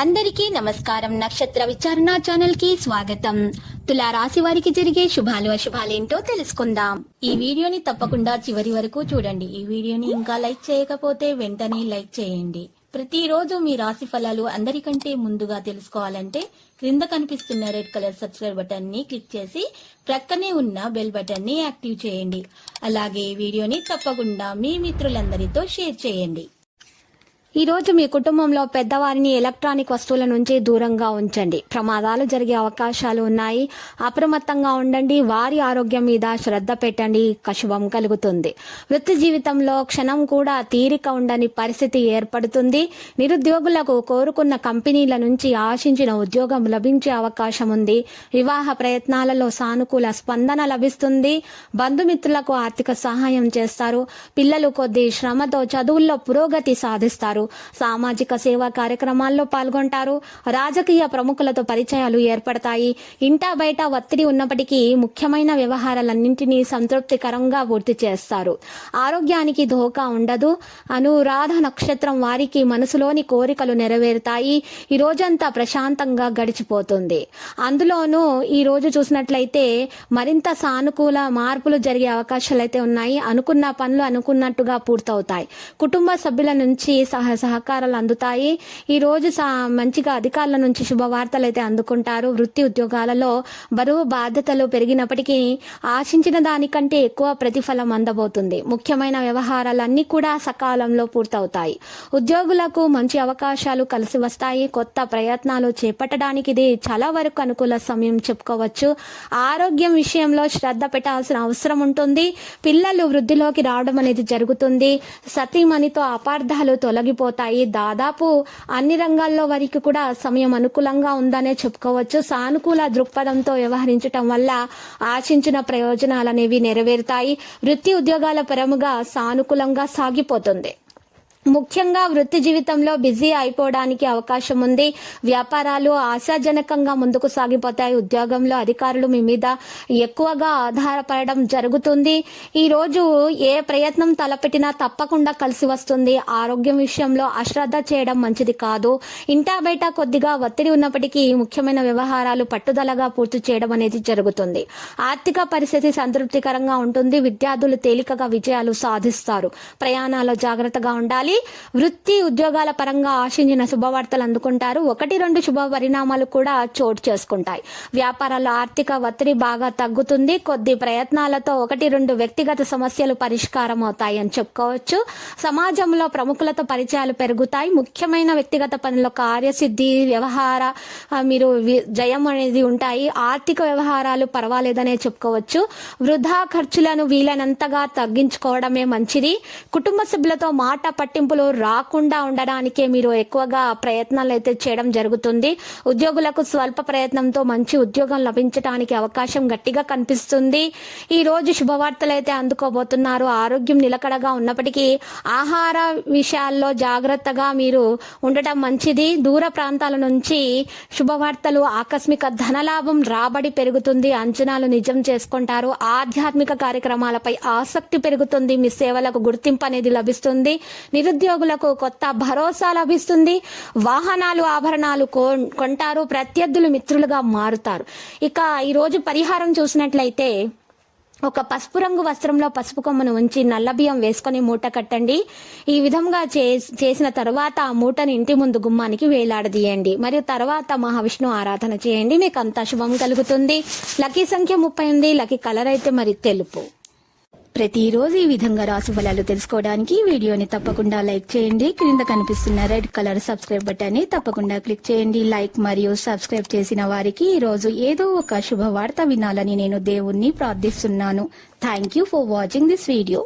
అందరికీ నమస్కారం. నక్షత్ర విచారణ ఛానల్ కి స్వాగతం. తులా రాశి వారికి జరిగే శుభాలు అశుభాలేంటో తెలుసుకుందాం. ఈ వీడియోని తప్పకుండా చివరి వరకు చూడండి. ఈ వీడియోని ఇంకా లైక్ చేయకపోతే వెంటనే లైక్ చేయండి. ప్రతిరోజు మీ రాశి ఫలాలు అందరికంటే ముందుగా తెలుసుకోవాలంటే క్రింద కనిపిస్తున్న రెడ్ కలర్ సబ్స్క్రైబ్ బటన్ ని క్లిక్ చేసి ప్రక్కనే ఉన్న బెల్ బటన్ ని యాక్టివ్ చేయండి. అలాగే ఈ వీడియోని తప్పకుండా మీ మిత్రులందరితో షేర్ చేయండి. ఈ రోజు మీ కుటుంబంలో పెద్దవారిని ఎలక్ట్రానిక్ వస్తువుల నుంచి దూరంగా ఉంచండి. ప్రమాదాలు జరిగే అవకాశాలు ఉన్నాయి. అప్రమత్తంగా ఉండండి. వారి ఆరోగ్యం మీద శ్రద్ధ పెట్టండి. శుభం కలుగుతుంది. వృత్తి జీవితంలో క్షణం కూడా తీరిక ఉండని పరిస్థితి ఏర్పడుతుంది. నిరుద్యోగులకు కోరుకున్న కంపెనీల నుంచి ఆశించిన ఉద్యోగం లభించే అవకాశం ఉంది. వివాహ ప్రయత్నాలలో సానుకూల స్పందన లభిస్తుంది. బంధుమిత్రులకు ఆర్థిక సహాయం చేస్తారు. పిల్లలు కొద్ది శ్రమతో చదువుల్లో పురోగతి సాధిస్తారు. సామాజిక సేవా కార్యక్రమాల్లో పాల్గొంటారు. రాజకీయ ప్రముఖులతో పరిచయాలు ఏర్పడతాయి. ఇంటా బయట ఒత్తిడి ఉన్నప్పటికీ ముఖ్యమైన వ్యవహారాలన్నింటినీ సంతృప్తికరంగా పూర్తి చేస్తారు. ఆరోగ్యానికి ధోకా ఉండదు. అనురాధ నక్షత్రం వారికి మనసులోని కోరికలు నెరవేరుతాయి. ఈ రోజంతా ప్రశాంతంగా గడిచిపోతుంది. అందులోనూ ఈ రోజు చూసినట్లయితే మరింత సానుకూల మార్పులు జరిగే అవకాశాలు అయితే ఉన్నాయి. అనుకున్న పనులు అనుకున్నట్టుగా పూర్తవుతాయి. కుటుంబ సభ్యుల నుంచి సహకారాలు అందుతాయి. ఈ రోజు మంచిగా అధికారుల నుంచి శుభవార్తలు అయితే అందుకుంటారు. వృత్తి ఉద్యోగాలలో బరువు బాధ్యతలు పెరిగినప్పటికీ ఆశించిన దానికంటే ఎక్కువ ప్రతిఫలం అందబోతుంది. ముఖ్యమైన వ్యవహారాలన్నీ కూడా సకాలంలో పూర్తవుతాయి. ఉద్యోగులకు మంచి అవకాశాలు కలిసి వస్తాయి. కొత్త ప్రయత్నాలు చేపట్టడానికి ఇది చాలా వరకు అనుకూల సమయం చెప్పుకోవచ్చు. ఆరోగ్యం విషయంలో శ్రద్ధ పెట్టాల్సిన అవసరం ఉంటుంది. పిల్లలు వృద్ధిలోకి రావడం అనేది జరుగుతుంది. సతీమణితో అపార్థాలు తొలగిపోతాయి. దాదాపు అన్ని రంగాల్లో వారికి కూడా సమయం అనుకూలంగా ఉందనే చెప్పుకోవచ్చు. సానుకూల దృక్పథంతో వ్యవహరించడం వల్ల ఆశించిన ప్రయోజనాలు అనేవి నెరవేరుతాయి. వృత్తి ఉద్యోగాల పరముగా సానుకూలంగా సాగిపోతుంది. ముఖ్యంగా వృత్తి జీవితంలో బిజీ అయిపోవడానికి అవకాశం ఉంది. వ్యాపారాలు ఆశాజనకంగా ముందుకు సాగిపోతాయి. ఉద్యోగంలో అధికారులు మీ మీద ఎక్కువగా ఆధారపడడం జరుగుతుంది. ఈ రోజు ఏ ప్రయత్నం తలపెట్టినా తప్పకుండా కలిసి వస్తుంది. ఆరోగ్యం విషయంలో అశ్రద్ధ చేయడం మంచిది కాదు. ఇంటా బయట కొద్దిగా ఒత్తిడి ఉన్నప్పటికీ ముఖ్యమైన వ్యవహారాలు పట్టుదలగా పూర్తి చేయడం అనేది జరుగుతుంది. ఆర్థిక పరిస్థితి సంతృప్తికరంగా ఉంటుంది. విద్యార్థులు తేలికగా విజయాలు సాధిస్తారు. ప్రయాణాల్లో జాగ్రత్తగా ఉండాలి. వృత్తి ఉద్యోగాల పరంగా ఆశించిన శుభవార్తలు అందుకుంటారు. 1-2 శుభ పరిణామాలు కూడా చోటు చేసుకుంటాయి. వ్యాపారాల్లో ఆర్థిక ఒత్తిడి బాగా తగ్గుతుంది. కొద్ది ప్రయత్నాలతో 1-2 వ్యక్తిగత సమస్యలు పరిష్కారం అవుతాయి అని చెప్పుకోవచ్చు. సమాజంలో ప్రముఖులతో పరిచయాలు పెరుగుతాయి. ముఖ్యమైన వ్యక్తిగత పనుల్లో కార్యసిద్ధి వ్యవహార మీరు జయం అనేది ఉంటాయి. ఆర్థిక వ్యవహారాలు పర్వాలేదనే చెప్పుకోవచ్చు. వృధా ఖర్చులను వీలైనంతగా తగ్గించుకోవడమే మంచిది. కుటుంబ సభ్యులతో మాట పట్టింపులు రాకుండా ఉండడానికే మీరు ఎక్కువగా ప్రయత్నాలు అయితే చేయడం జరుగుతుంది. ఉద్యోగులకు స్వల్ప ప్రయత్నంతో మంచి ఉద్యోగం లభించడానికి అవకాశం గట్టిగా కనిపిస్తుంది. ఈ రోజు శుభవార్తలు అయితే అందుకోబోతున్నారు. ఆరోగ్యం నిలకడగా ఉన్నప్పటికీ ఆహార విషయాల్లో జాగ్రత్తగా మీరు ఉండటం మంచిది. దూర ప్రాంతాల నుంచి శుభవార్తలు, ఆకస్మిక ధనలాభం, రాబడి పెరుగుతుంది. అంచనాలు నిజం చేసుకుంటారు. ఆధ్యాత్మిక కార్యక్రమాలపై ఆసక్తి పెరుగుతుంది. మీ సేవలకు గుర్తింపు అనేది లభిస్తుంది. నిరుద్యోగులకు కొత్త భరోసా లభిస్తుంది. వాహనాలు, ఆభరణాలు కొంటారు. ప్రత్యర్థులు మిత్రులుగా మారుతారు. ఇక ఈరోజు పరిహారం చూసినట్లయితే ఒక పసుపు రంగు వస్త్రంలో పసుపు కొమ్మను ఉంచి నల్ల బియ్యం వేసుకొని మూట కట్టండి. ఈ విధంగా చేసిన తర్వాత ఆ మూటను ఇంటి ముందు గుమ్మానికి వేలాడదీయండి. మరియు తర్వాత మహావిష్ణు ఆరాధన చేయండి. మీకు అంతా శుభం కలుగుతుంది. లక్కీ సంఖ్య 38. లక్కీ కలర్ అయితే మరి తెలుపు. ప్రతిరోజు ఈ విధంగా రాశి ఫలాలు తెలుసుకోవడానికి వీడియోని తప్పకుండా లైక్ చేయండి. క్రింద కనిపిస్తున్న రెడ్ కలర్ సబ్స్క్రైబ్ బటన్ ని తప్పకుండా క్లిక్ చేయండి. లైక్ మరియు సబ్స్క్రైబ్ చేసిన వారికి ఈ రోజు ఏదో ఒక శుభవార్త వినాలని నేను దేవుణ్ణి ప్రార్థిస్తున్నాను. Thank you for watching this video.